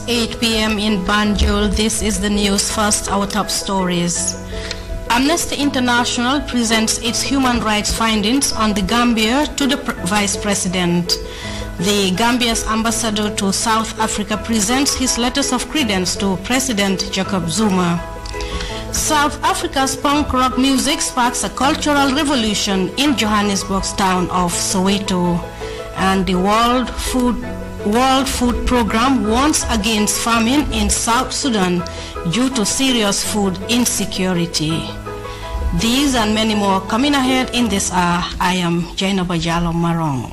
8 p.m. in Banjul. This is the news. First, our top stories. Amnesty International presents its human rights findings on the Gambia to the Vice President. The Gambia's ambassador to South Africa presents his letters of credence to President Jacob Zuma. South Africa's punk rock music sparks a cultural revolution in Johannesburg's town of Soweto. And the World Food Programme warns against famine in South Sudan due to serious food insecurity. These and many more coming ahead in this hour. I am Jaina Bajalo Marong.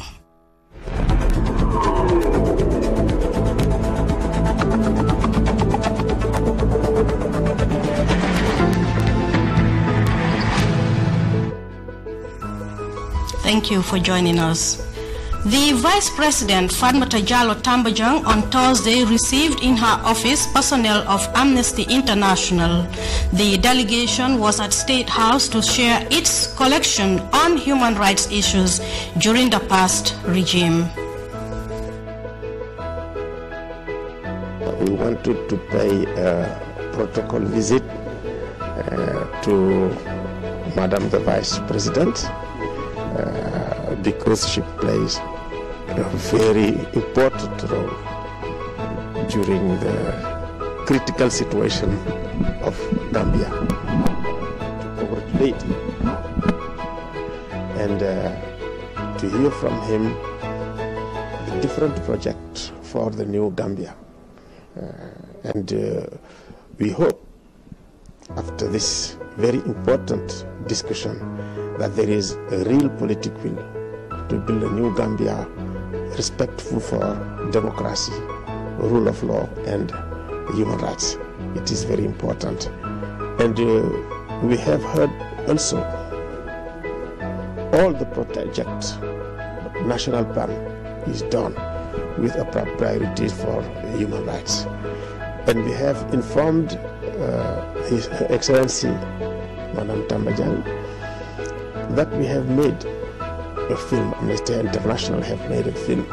Thank you for joining us. The Vice President, Fatmata Jallow Tambajang, on Thursday received in her office personnel of Amnesty International. The delegation was at State House to share its collection on human rights issues during the past regime. We wanted to pay a protocol visit to Madam the Vice President because she plays a very important role during the critical situation of Gambia to congratulate him and to hear from him the different projects for the new Gambia. We hope after this very important discussion that there is a real political will to build a new Gambia respectful for democracy, rule of law, and human rights. It is very important. And we have heard also all the projects, national plan is done with a priority for human rights. And we have informed His Excellency, Madam Tambajang, that we have made a film, Amnesty International have made a film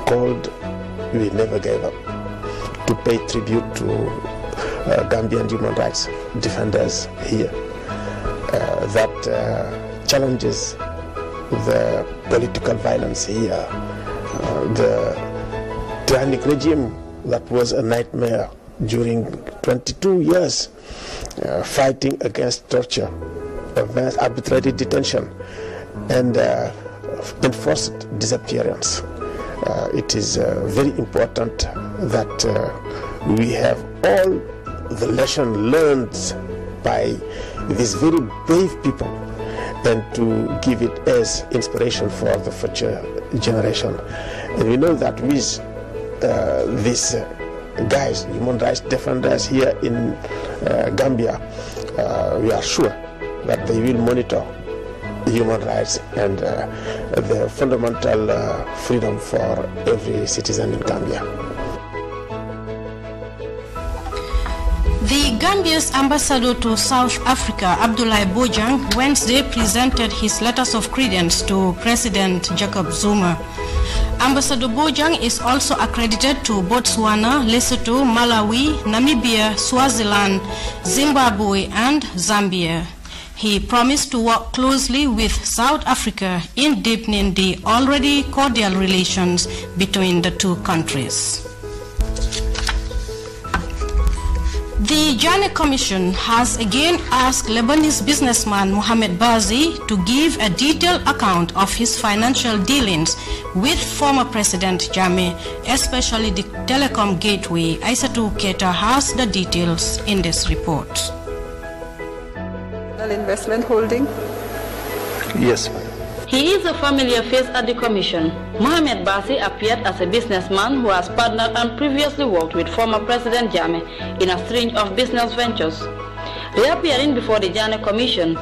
called, We Never Gave Up, to pay tribute to Gambian human rights defenders here, that challenges the political violence here, the tyrannic regime that was a nightmare during 22 years, fighting against torture, against arbitrary detention, and enforced disappearance. It is very important that we have all the lessons learned by these very brave people and to give it as inspiration for the future generation. And we know that with these guys, human rights defenders here in Gambia, we are sure that they will monitor human rights and the fundamental freedom for every citizen in Gambia. The Gambia's ambassador to South Africa, Abdoulaye Bojang, Wednesday presented his letters of credence to President Jacob Zuma. Ambassador Bojang is also accredited to Botswana, Lesotho, Malawi, Namibia, Swaziland, Zimbabwe, and Zambia. He promised to work closely with South Africa in deepening the already cordial relations between the two countries. The Janneh Commission has again asked Lebanese businessman Mohamed Bazi to give a detailed account of his financial dealings with former President Jammeh, especially the telecom gateway. Aissatou Keita has the details in this report. Investment holding? Yes, ma'am. He is a familiar face at the Commission. Mohamed Bazi appeared as a businessman who has partnered and previously worked with former President Jammeh in a string of business ventures. Reappearing before the Janneh Commission,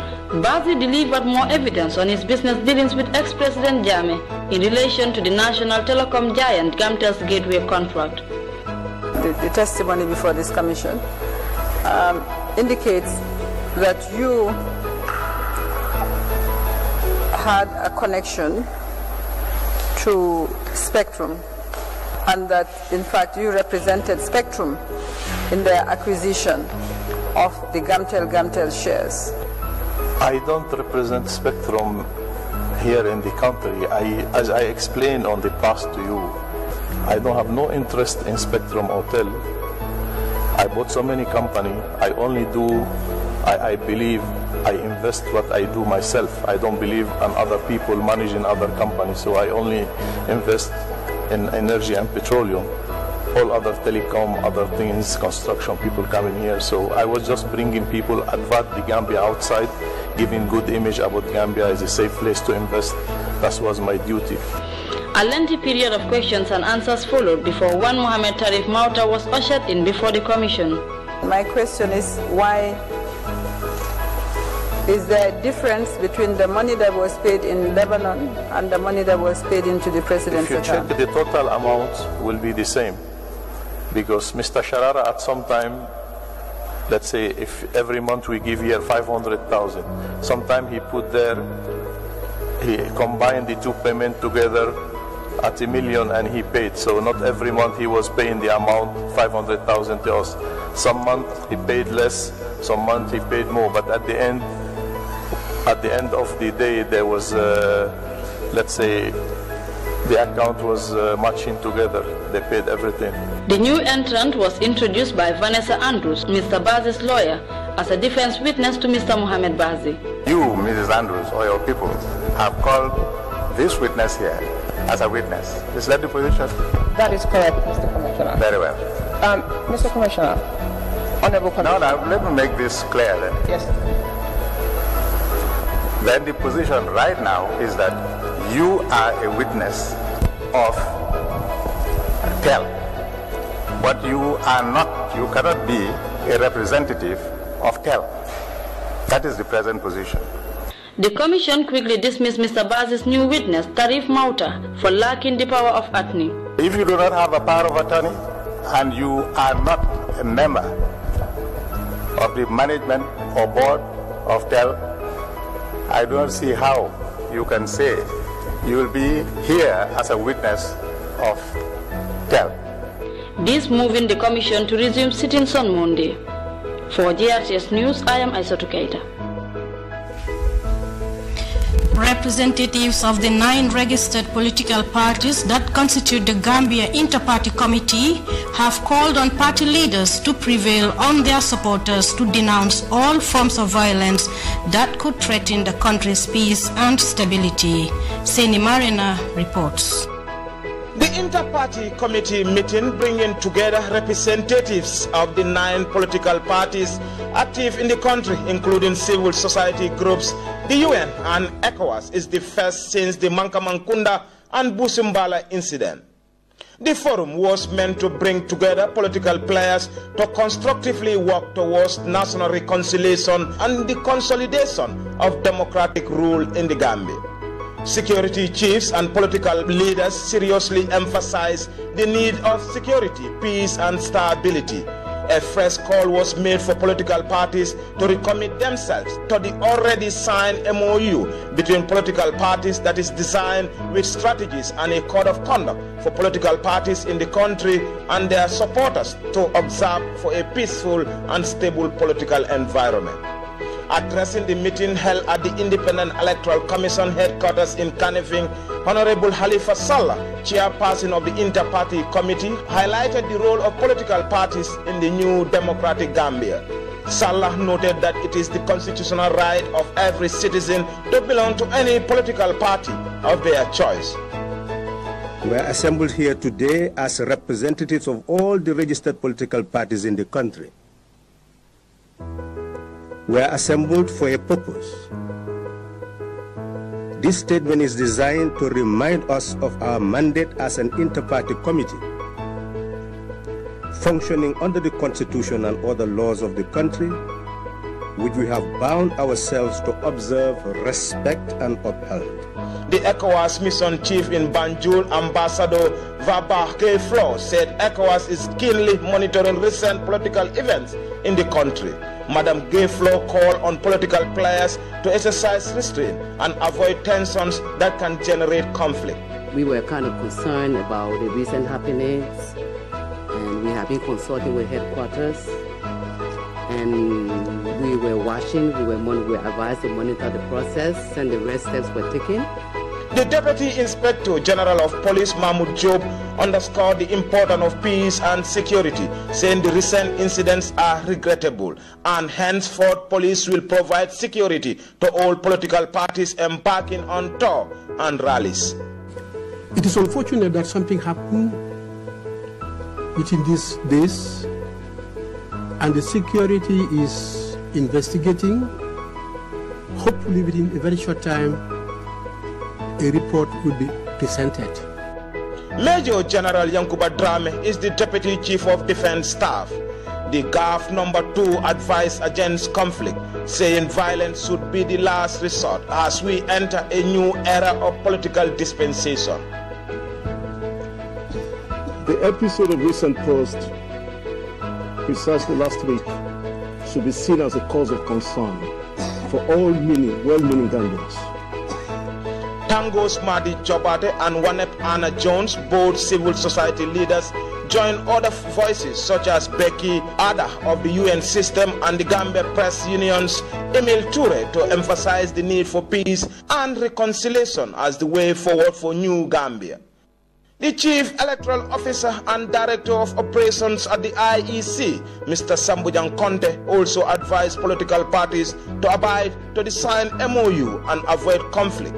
Bazi delivered more evidence on his business dealings with ex-President Jammeh in relation to the national telecom giant Gamtel's Gateway contract. The testimony before this Commission indicates that you had a connection through Spectrum, and that in fact you represented Spectrum in the acquisition of the Gamtel shares. I don't represent Spectrum here in the country. As I explained on the past to you, I don't have no interest in Spectrum Hotel. I bought so many companies. I only do, I believe I invest what I do myself. I don't believe in other people managing other companies, so I only invest in energy and petroleum. All other telecom, other things, construction, people coming here. So I was just bringing people, advert the Gambia outside, giving good image about Gambia as a safe place to invest. That was my duty. A lengthy period of questions and answers followed before one Mohamed Tarif Mauta was ushered in before the commission. My question is, why is there a difference between the money that was paid in Lebanon and the money that was paid into the president's account? If you check, the total amount will be the same. Because Mr. Sharara at some time, let's say if every month we give here 500,000, sometime he put there, he combined the two payments together at $1 million and he paid. So not every month he was paying the amount 500,000 to us. Some month he paid less, some month he paid more, but at the end of the day there was, let's say, the account was matching together. They paid everything. The new entrant was introduced by Vanessa Andrews, Mr. Bazi's lawyer, as a defense witness to Mr. Mohamed Bazi. You, Mrs. Andrews, or your people have called this witness here as a witness. Is that the position? That is correct, Mr. Commissioner. Very well. Mr. Commissioner, Honorable Commissioner. Now, let me make this clear then. Yes. Then the position right now is that you are a witness of TEL. But you are not, you cannot be a representative of TEL. That is the present position. The commission quickly dismissed Mr. Bazi's new witness, Tarif Mauta, for lacking the power of attorney. If you do not have a power of attorney and you are not a member of the management or board of TEL, I do not see how you can say you will be here as a witness of TEL. This moving the commission to resume sittings on Monday. For GRTS News, I am Aissatou Keita. Representatives of the 9 registered political parties that constitute the Gambia Inter-Party Committee have called on party leaders to prevail on their supporters to denounce all forms of violence that could threaten the country's peace and stability. Seni Marina reports. The Inter-Party Committee meeting bringing together representatives of the 9 political parties active in the country, including civil society groups, the UN and ECOWAS, is the first since the Mankamankunda and Busumbala incident. The forum was meant to bring together political players to constructively work towards national reconciliation and the consolidation of democratic rule in the Gambia. Security chiefs and political leaders seriously emphasize the need of security, peace and stability. A fresh call was made for political parties to recommit themselves to the already signed MOU between political parties that is designed with strategies and a code of conduct for political parties in the country and their supporters to observe for a peaceful and stable political environment. Addressing the meeting held at the Independent Electoral Commission headquarters in Kanifing, Honorable Halifa Sallah, chairperson of the Inter-Party Committee, highlighted the role of political parties in the new democratic Gambia. Sallah noted that it is the constitutional right of every citizen to belong to any political party of their choice. We are assembled here today as representatives of all the registered political parties in the country. We are assembled for a purpose. This statement is designed to remind us of our mandate as an inter-party committee, functioning under the Constitution and other laws of the country, which we have bound ourselves to observe, respect, and uphold. The ECOWAS mission chief in Banjul, Ambassador Vabah K. said ECOWAS is keenly monitoring recent political events in the country. Madam Gayflow called on political players to exercise restraint and avoid tensions that can generate conflict. we were kind of concerned about the recent happenings, and we have been consulting with headquarters, and we were watching, we were advised to monitor the process, and the rest steps were taken. The Deputy Inspector General of Police, Mahmoud Job, underscored the importance of peace and security, saying the recent incidents are regrettable, and henceforth police will provide security to all political parties embarking on tour and rallies. It is unfortunate that something happened within these days, and the security is investigating. Hopefully within a very short time, a report will be presented. Major General Yankuba Drame is the Deputy Chief of Defense Staff. The GAF number 2 advised against conflict, saying violence should be the last resort as we enter a new era of political dispensation. The episode of recent post, precisely last week, should be seen as a cause of concern for all well-meaning Gambians. Tangos Madi Jobate and Wanep Anna Jones, both civil society leaders, join other voices such as Becky Ada of the UN system and the Gambia Press Union's Emil Toure to emphasize the need for peace and reconciliation as the way forward for New Gambia. The Chief Electoral Officer and Director of Operations at the IEC, Mr. Sambujang Conte, also advised political parties to abide to the signed MOU and avoid conflict.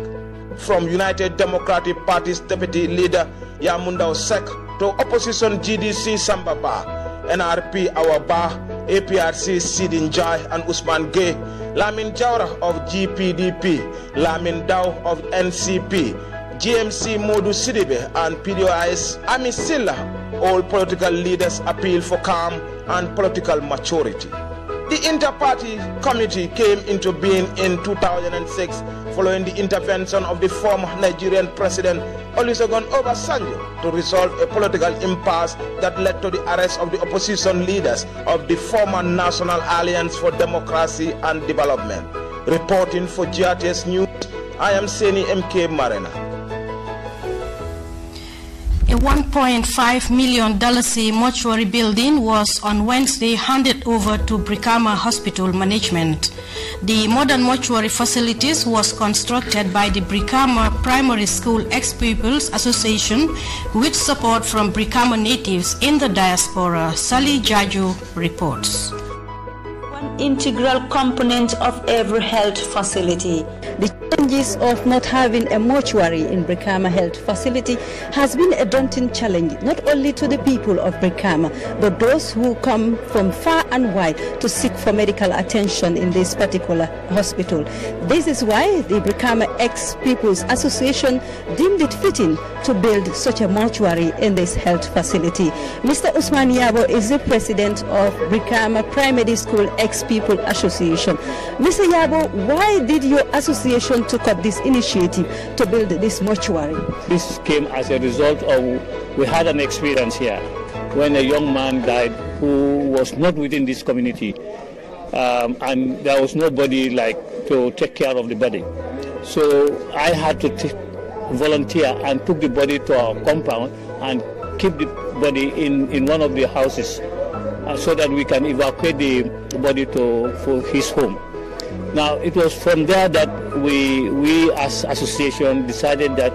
From United Democratic Party's Deputy Leader Yamundao Sek to Opposition GDC Sambaba, NRP Awaba, APRC Sidin Jai and Usman Gay, Lamin Jawra of GPDP, Lamin Dao of NCP, GMC Modu Sidibe and PDOI's Ami Silla, all political leaders appeal for calm and political maturity. The Inter-Party Committee came into being in 2006 following the intervention of the former Nigerian President Olusegun Obasanjo to resolve a political impasse that led to the arrest of the opposition leaders of the former National Alliance for Democracy and Development. Reporting for GRTS News, I am Seni MK Marena. A $1.5 million mortuary building was on Wednesday handed over to Brikama Hospital Management. The modern mortuary facilities was constructed by the Brikama Primary School Ex-Pupils Association with support from Brikama natives in the diaspora. Sally Jaju reports. One integral component of every health facility. The challenges of not having a mortuary in Brikama Health Facility has been a daunting challenge, not only to the people of Brikama, but those who come from far and wide to seek for medical attention in this particular hospital. This is why the Brikama Ex-People's Association deemed it fitting to build such a mortuary in this health facility. Mr. Usman Yabo is the president of Brikama Primary School Ex-People Association. Mr. Yabo, why did your association took up this initiative to build this mortuary? This came as a result of, we had an experience here when a young man died who was not within this community, and there was nobody to take care of the body. So I had to volunteer and took the body to our compound and keep the body in one of the houses so that we can evacuate the body for his home. Now, it was from there that we as association decided that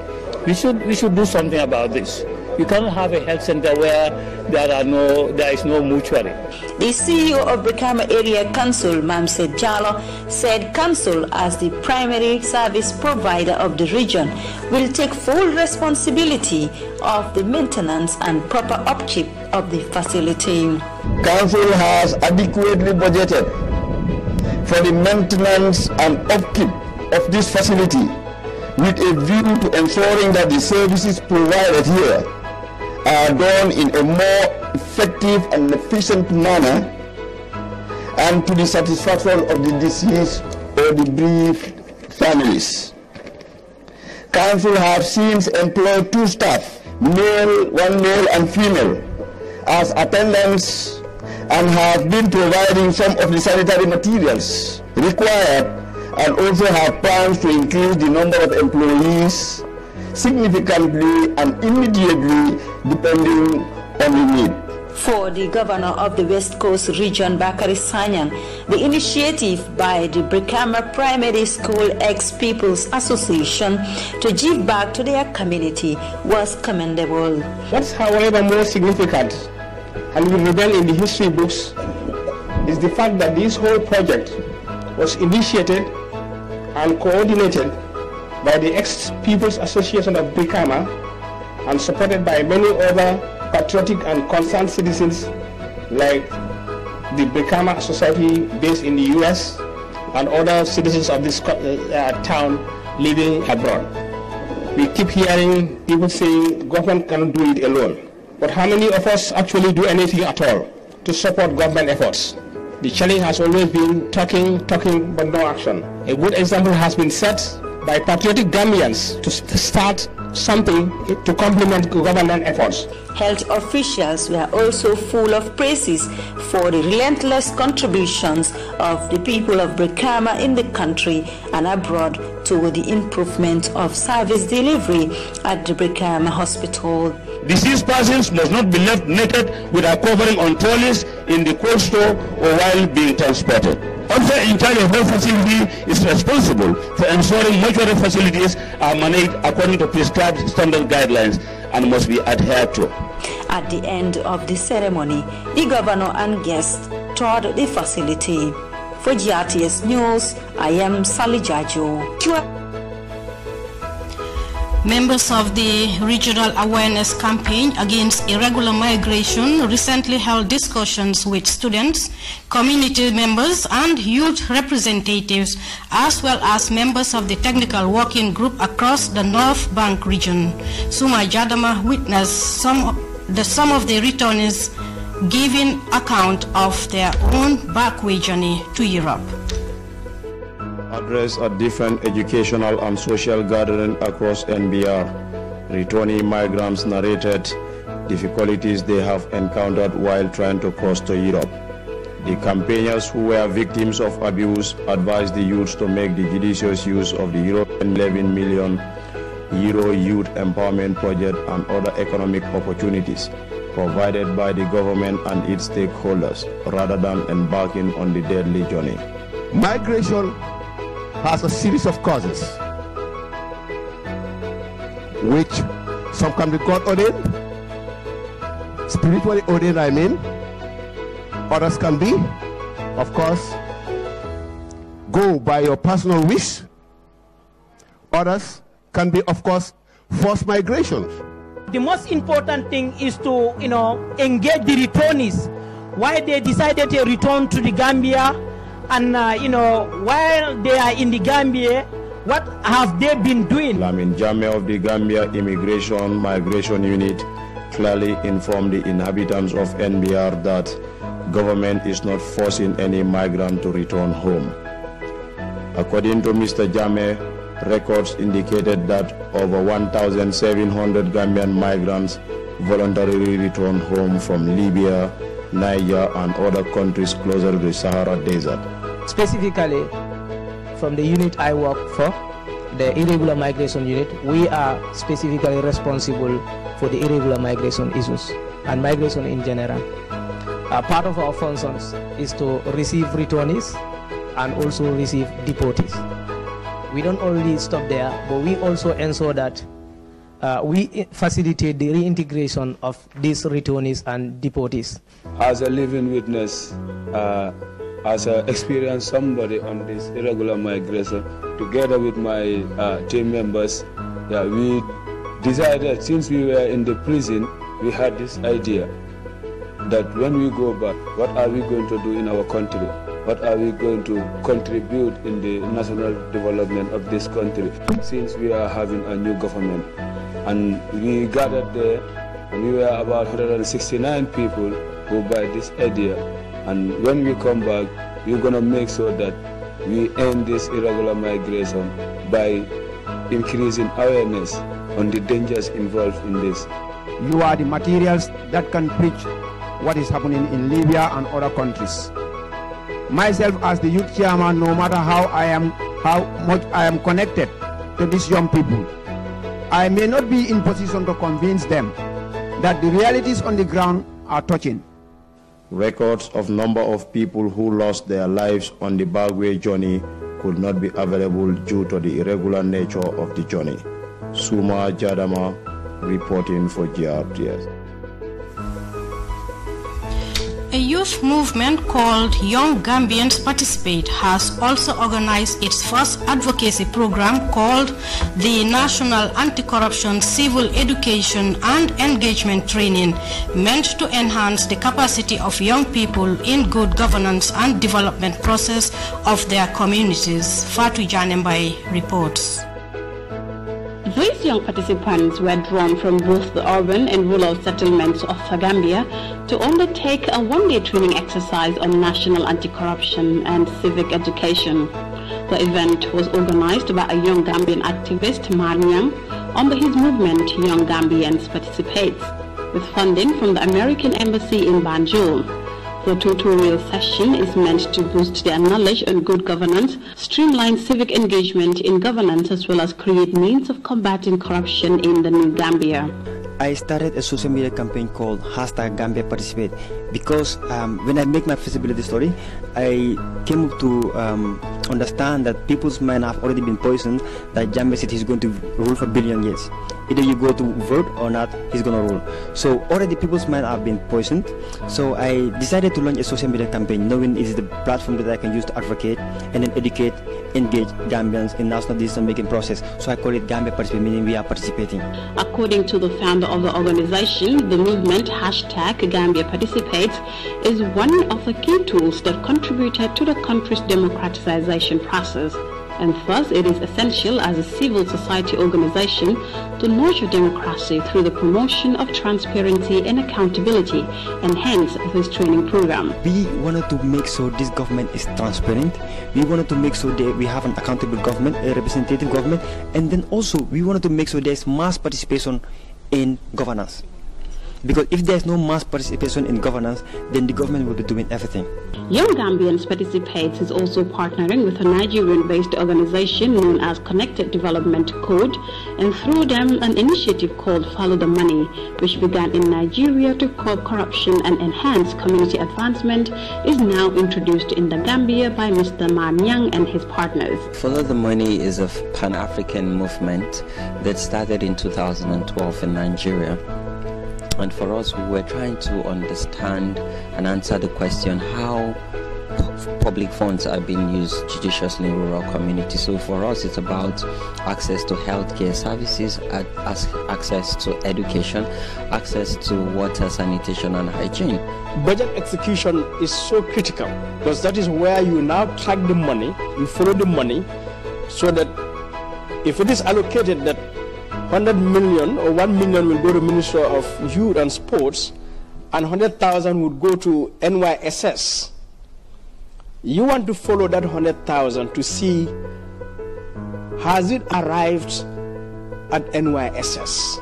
we should do something about this. You cannot have a health center where there is no mortuary. The CEO of Brikama Area Council, Mamsed Jalo, said Council, as the primary service provider of the region, will take full responsibility of the maintenance and proper upkeep of the facility. Council has adequately budgeted for the maintenance and upkeep of this facility with a view to ensuring that the services provided here are done in a more effective and efficient manner and to the satisfaction of the deceased or the bereaved families. Council have since employed 2 staff, one male and female, as attendants and have been providing some of the sanitary materials required, and also have plans to increase the number of employees significantly and immediately depending on the need. For the governor of the West Coast region, Bakari Sanyang, the initiative by the Brikama Primary School Ex-People's Association to give back to their community was commendable. What's, however, more significant and will remain in the history books is the fact that this whole project was initiated and coordinated by the Ex-People's Association of Brikama and supported by many other patriotic and concerned citizens like the Brikama Society based in the US and other citizens of this town living abroad. We keep hearing people saying government cannot do it alone. But how many of us actually do anything at all to support government efforts? The challenge has always been talking, but no action. A good example has been set by patriotic Gambians to start something to complement government efforts. Health officials were also full of praises for the relentless contributions of the people of Brikama in the country and abroad to the improvement of service delivery at the Brikama Hospital. Deceased persons must not be left naked without covering on trolleys in the cold store or while being transported. Also, in charge of health facility is responsible for ensuring mortuary facilities are managed according to prescribed standard guidelines and must be adhered to. At the end of the ceremony, the governor and guests toured the facility. For GRTS News, I am Sally Jajo. Members of the Regional Awareness Campaign Against Irregular Migration recently held discussions with students, community members, and youth representatives, as well as members of the Technical Working Group across the North Bank region. Suma Jadama witnessed some of the returnees giving account of their own backway journey to Europe. Address at different educational and social gatherings across NBR. Returnee migrants narrated difficulties they have encountered while trying to cross to Europe. The campaigners who were victims of abuse advised the youths to make the judicious use of the European 11 million euro youth empowerment project and other economic opportunities provided by the government and its stakeholders, rather than embarking on the deadly journey. Migration has a series of causes, which some can be God ordained, spiritually ordained, I mean. Others can be, of course, go by your personal wish. Others can be, of course, forced migrations. The most important thing is to, engage the returnees. Why they decided to return to the Gambia, and while they are in the Gambia, what have they been doing? Lamin Jame of the Gambia Immigration Migration Unit clearly informed the inhabitants of NBR that government is not forcing any migrant to return home. According to Mr. Jame, records indicated that over 1,700 Gambian migrants voluntarily returned home from Libya, Niger, and other countries closer to the Sahara Desert. Specifically, from the unit I work for, the Irregular Migration Unit, we are specifically responsible for the irregular migration issues and migration in general. Part of our functions is to receive returnees and also receive deportees. We don't only stop there, but we also ensure that we facilitate the reintegration of these returnees and deportees. As a living witness, as an experienced somebody on this irregular migration, together with my team members, we decided, since we were in the prison, we had this idea that when we go back, what are we going to do in our country? What are we going to contribute in the national development of this country, since we are having a new government? And we gathered there, and we were about 169 people who buy this idea. And when we come back, we're going to make sure that we end this irregular migration by increasing awareness on the dangers involved in this. You are the materials that can preach what is happening in Libya and other countries. Myself as the youth chairman, no matter how much I am connected to these young people, I may not be in position to convince them that the realities on the ground are touching. Records of number of people who lost their lives on the backway journey could not be available due to the irregular nature of the journey. Suma Jadama reporting for GRTS. A youth movement called Young Gambians Participate has also organized its first advocacy program called the National Anti-Corruption Civil Education and Engagement Training, meant to enhance the capacity of young people in good governance and development process of their communities. Fatu Janembai reports. These young participants were drawn from both the urban and rural settlements of Gambia to undertake a one-day training exercise on national anti-corruption and civic education. The event was organized by a young Gambian activist, Marniang, under his movement Young Gambians Participate, with funding from the American Embassy in Banjul. The tutorial session is meant to boost their knowledge on good governance, streamline civic engagement in governance, as well as create means of combating corruption in the new Gambia. I started a social media campaign called #Gambia Participate because when I make my feasibility story, I came up to understand that people's minds have already been poisoned that Gambia City is going to rule for a billion years. Either you go to vote or not, he's going to rule. So already people's minds have been poisoned. So I decided to launch a social media campaign, knowing it is the platform that I can use to advocate and then educate, engage Gambians in national decision-making process. So I call it Gambia Participate, meaning we are participating. According to the founder of the organization, the movement #Gambia Participates is one of the key tools that contributed to the country's democratization process. And thus it is essential as a civil society organization to nurture democracy through the promotion of transparency and accountability, and hence this training program. We wanted to make sure this government is transparent. We wanted to make sure that we have an accountable government, a representative government, and then also we wanted to make sure there's mass participation in governance. Because if there's no mass participation in governance, then the government will be doing everything. Young Gambians Participates is also partnering with a Nigerian-based organization known as Connected Development Code, and through them an initiative called Follow the Money, which began in Nigeria to curb corruption and enhance community advancement, is now introduced in the Gambia by Mr. Marniang and his partners. Follow the Money is a Pan-African movement that started in 2012 in Nigeria. And for us, we were trying to understand and answer the question how public funds are being used judiciously in rural communities. So for us, it's about access to healthcare services, access to education, access to water, sanitation, and hygiene. Budget execution is so critical because that is where you now track the money, you follow the money, so that if it is allocated that 100 million or 1 million will go to Ministry of Youth and Sports and 100,000 would go to NYSS. You want to follow that 100,000 to see has it arrived at NYSS.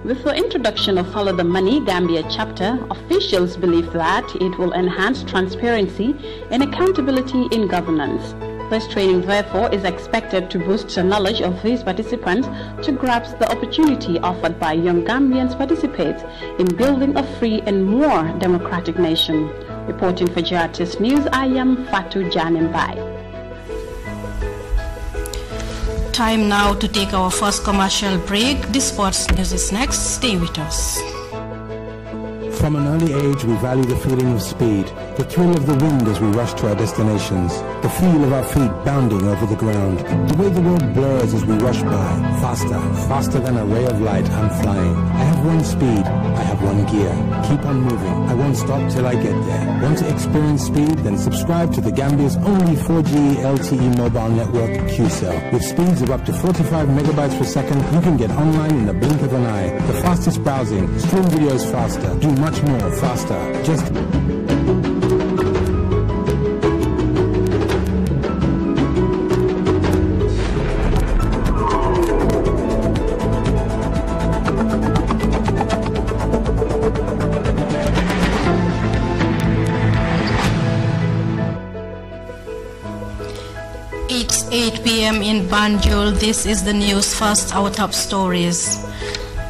With the introduction of Follow the Money Gambia chapter, officials believe that it will enhance transparency and accountability in governance. This training, therefore, is expected to boost the knowledge of these participants to grasp the opportunity offered by Young Gambians Participate in building a free and more democratic nation. Reporting for GRTS News, I am Fatu Janembai. Time now to take our first commercial break. The sports news is next. Stay with us. From an early age, we value the feeling of speed, the thrill of the wind as we rush to our destinations, the feel of our feet bounding over the ground, the way the world blurs as we rush by, faster, faster than a ray of light, I'm flying. I have one speed, I have one gear. Keep on moving, I won't stop till I get there. Want to experience speed? Then subscribe to the Gambia's only 4G LTE mobile network, QCell. With speeds of up to 45 megabytes per second, you can get online in the blink of an eye. The fastest browsing, stream videos faster, do much more faster. Just It's 8 p.m. p.m. in Banjul. This is the news. First, our top stories.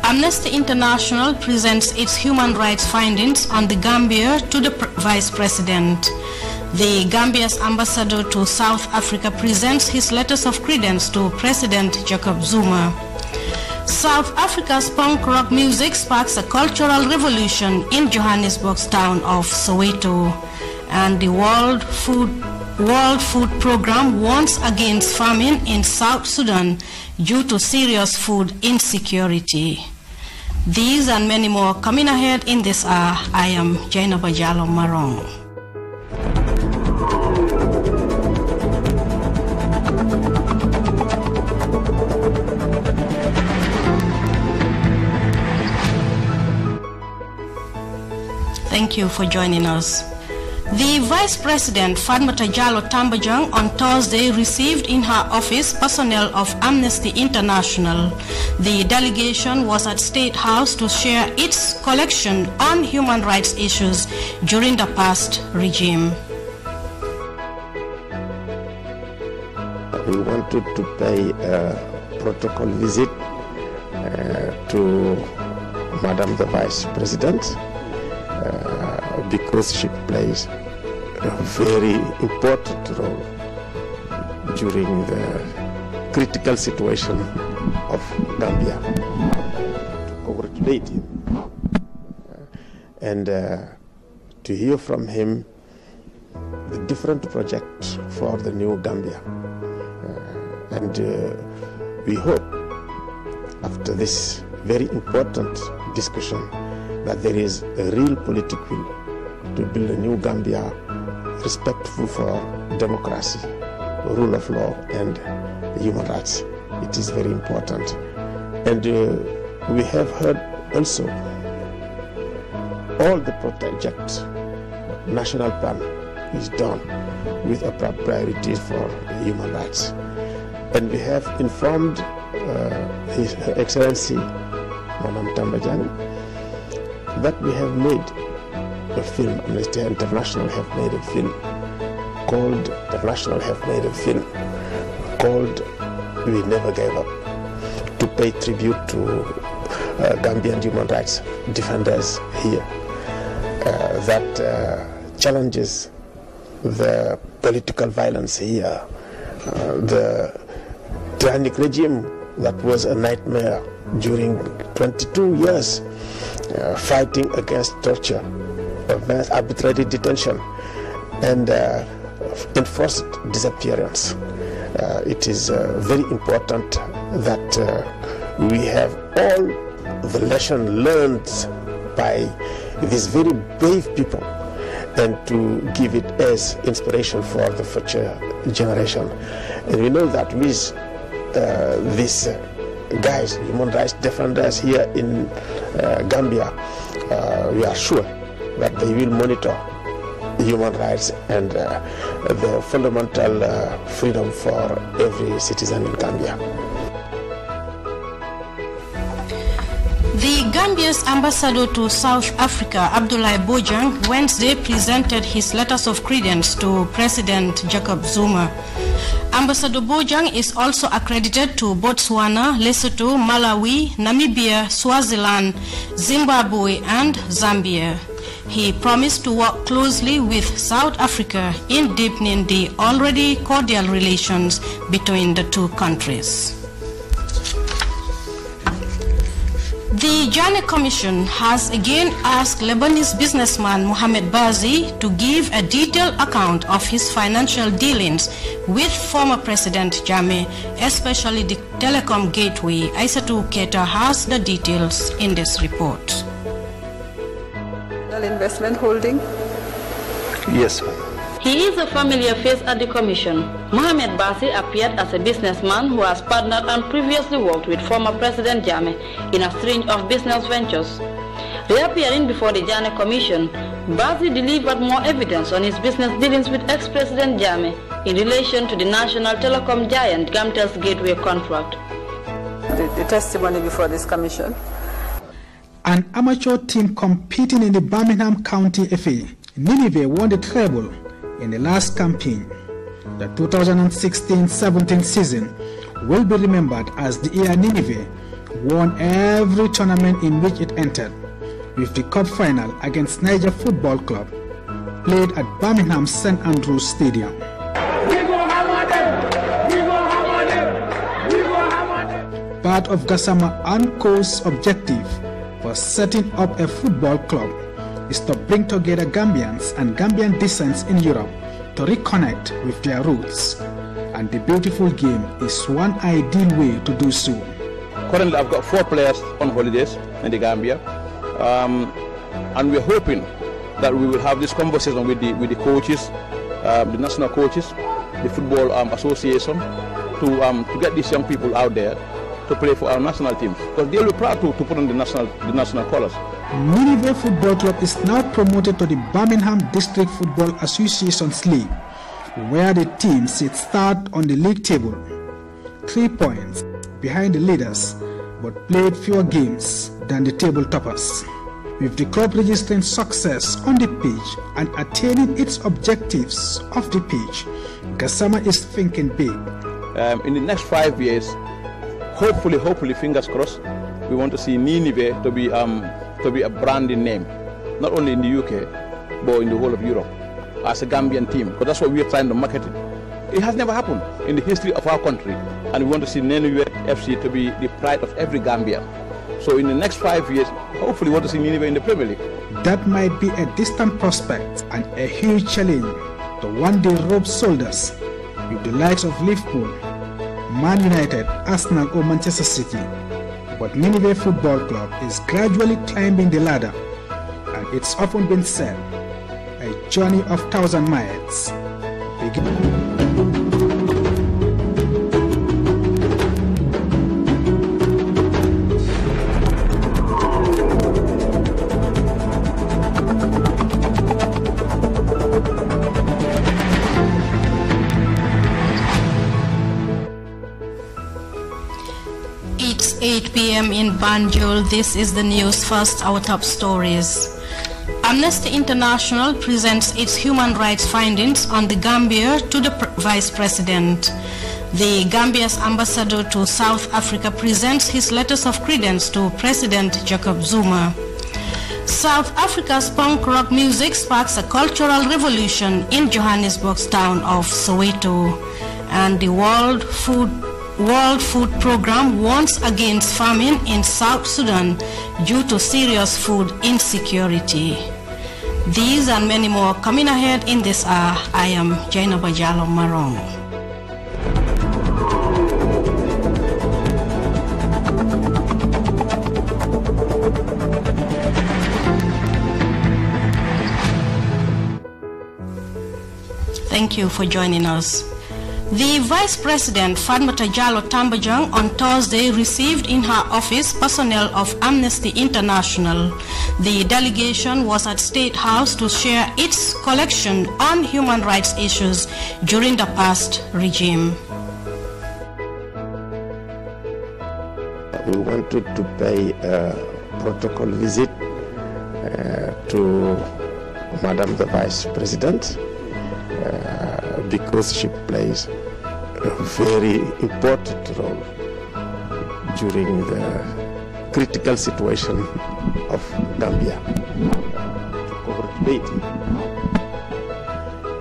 Amnesty International presents its human rights findings on the Gambia to the Vice President. The Gambia's ambassador to South Africa presents his letters of credence to President Jacob Zuma. South Africa's punk rock music sparks a cultural revolution in Johannesburg's town of Soweto. And the World Food Programme warns against famine in South Sudan due to serious food insecurity. These and many more coming ahead in this hour. I am Jaina Bajalo Marong. Thank you for joining us. The Vice President, Fatmata Jallow Tambajang, on Thursday received in her office personnel of Amnesty International. The delegation was at State House to share its collection on human rights issues during the past regime. We wanted to pay a protocol visit to Madam the Vice President because she plays a very important role during the critical situation of Gambia. To congratulate him and to hear from him the different projects for the new Gambia. And we hope after this very important discussion that there is a real political will to build a new Gambia respectful for democracy, rule of law, and human rights. It is very important. And we have heard also all the projects, national plan is done with a priority for human rights. And we have informed His Excellency, Madam Tambajang, that we have made a film, Amnesty International have made a film called, We Never Gave Up, to pay tribute to Gambian human rights defenders here that challenges the political violence here, the tyrannic regime that was a nightmare during 22 years, fighting against torture, arbitrary detention, and enforced disappearance. It is very important that we have all the lessons learned by these very brave people and to give it as inspiration for the future generation. And we know that with these guys, human rights defenders here in Gambia, we are sure that they will monitor human rights and the fundamental freedom for every citizen in Gambia. The Gambia's ambassador to South Africa, Abdoulaye Bojang, Wednesday presented his letters of credence to President Jacob Zuma. Ambassador Bojang is also accredited to Botswana, Lesotho, Malawi, Namibia, Swaziland, Zimbabwe, and Zambia. He promised to work closely with South Africa in deepening the already cordial relations between the two countries. The Janneh Commission has again asked Lebanese businessman Mohamed Bazi to give a detailed account of his financial dealings with former President Jammeh, especially the telecom gateway. Aissatou Keita has the details in this report. Investment holding? Yes. He is a familiar face at the commission. Mohamed Bazi appeared as a businessman who has partnered and previously worked with former President Jammeh in a string of business ventures. Reappearing before the Janneh Commission, Bazi delivered more evidence on his business dealings with ex-President Jammeh in relation to the national telecom giant Gamtel's Gateway contract. The testimony before this commission. An amateur team competing in the Birmingham County FA, Nineveh won the treble in the last campaign. The 2016-17 season will be remembered as the year Nineveh won every tournament in which it entered, with the cup final against Niger Football Club played at Birmingham St. Andrews Stadium. Part of Gassama and Co.'s objective for setting up a football club is to bring together Gambians and Gambian descents in Europe to reconnect with their roots, and the beautiful game is one ideal way to do so. Currently I've got 4 players on holidays in the Gambia, and we're hoping that we will have this conversation with the coaches, the national coaches, the football association, to get these young people out there to play for our national teams, because they'll be proud to put on the national colors. Nineveh Football Club is now promoted to the Birmingham District Football Association's league, where the team sits third on the league table, 3 points behind the leaders, but played fewer games than the table toppers. With the club registering success on the pitch and attaining its objectives off the pitch, Gassama is thinking big. In the next 5 years, hopefully, fingers crossed, we want to see Nineveh to be a branding name, not only in the UK, but in the whole of Europe, as a Gambian team, because that's what we are trying to market it. It has never happened in the history of our country, and we want to see Nineveh FC to be the pride of every Gambian. So in the next 5 years, hopefully we want to see Nineveh in the Premier League. That might be a distant prospect and a huge challenge to one day rub shoulders with the likes of Liverpool, Man United, Arsenal or Manchester City. But Nineveh Football Club is gradually climbing the ladder, and it's often been said, a journey of 1,000 miles begins. It's 8 p.m. in Banjul. This is the news. First, our top stories. Amnesty International presents its human rights findings on the Gambia to the Vice President. The Gambia's ambassador to South Africa presents his letters of credence to President Jacob Zuma. South Africa's punk rock music sparks a cultural revolution in Johannesburg's town of Soweto. And the World Food Programme warns against famine in South Sudan due to serious food insecurity. These and many more coming ahead in this hour. I am Jaina Bajalo Marong. Thank you for joining us. The Vice President, Fatmata Jallow Tambajang, on Thursday received in her office personnel of Amnesty International. The delegation was at State House to share its collection on human rights issues during the past regime. We wanted to pay a protocol visit to Madam the Vice President because she plays a very important role during the critical situation of Gambia, to congratulate him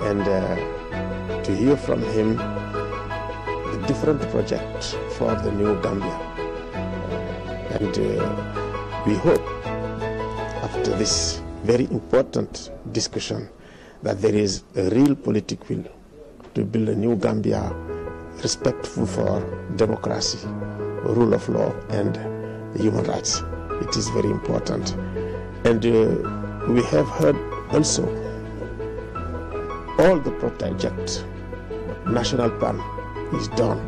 and to hear from him the different projects for the new Gambia. And we hope after this very important discussion that there is a real political will to build a new Gambia respectful for democracy, rule of law, and human rights. It is very important. And we have heard also all the projects, national plan is done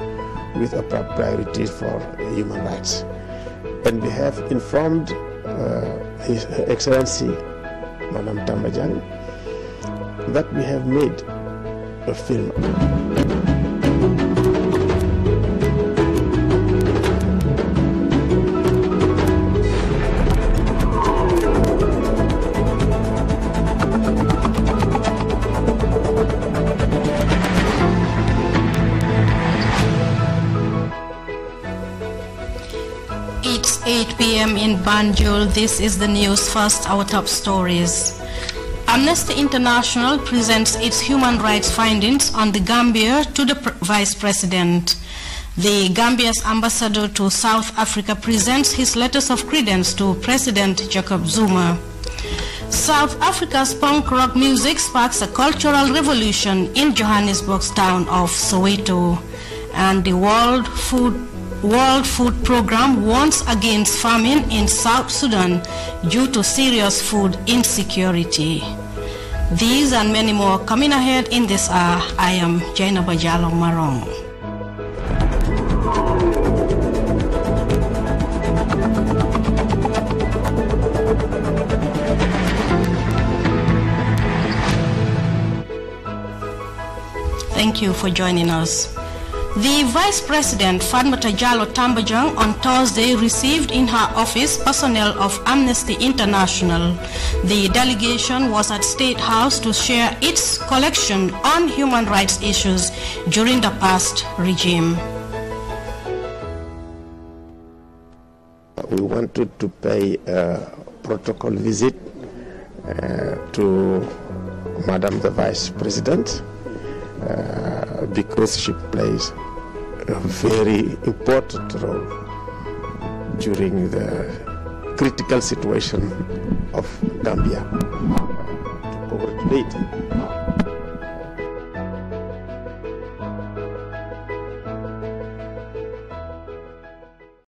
with a priority for human rights. And we have informed His Excellency, Madam Tambajang, that we have made a film. 8 p.m. in Banjul. This is the news. First, our top stories. Amnesty International presents its human rights findings on the Gambia to the Vice President. The Gambia's ambassador to South Africa presents his letters of credence to President Jacob Zuma. South Africa's punk rock music sparks a cultural revolution in Johannesburg's town of Soweto. And the World Food Programme warns against famine in South Sudan due to serious food insecurity. These and many more coming ahead in this hour. I am Jaina Bajalo Marong. Thank you for joining us. The Vice President, Fatmata Jallow Tambajang, on Thursday received in her office personnel of Amnesty International. The delegation was at State House to share its collection on human rights issues during the past regime. We wanted to pay a protocol visit to Madam the Vice President because she plays a very important role during the critical situation of Gambia. To congratulate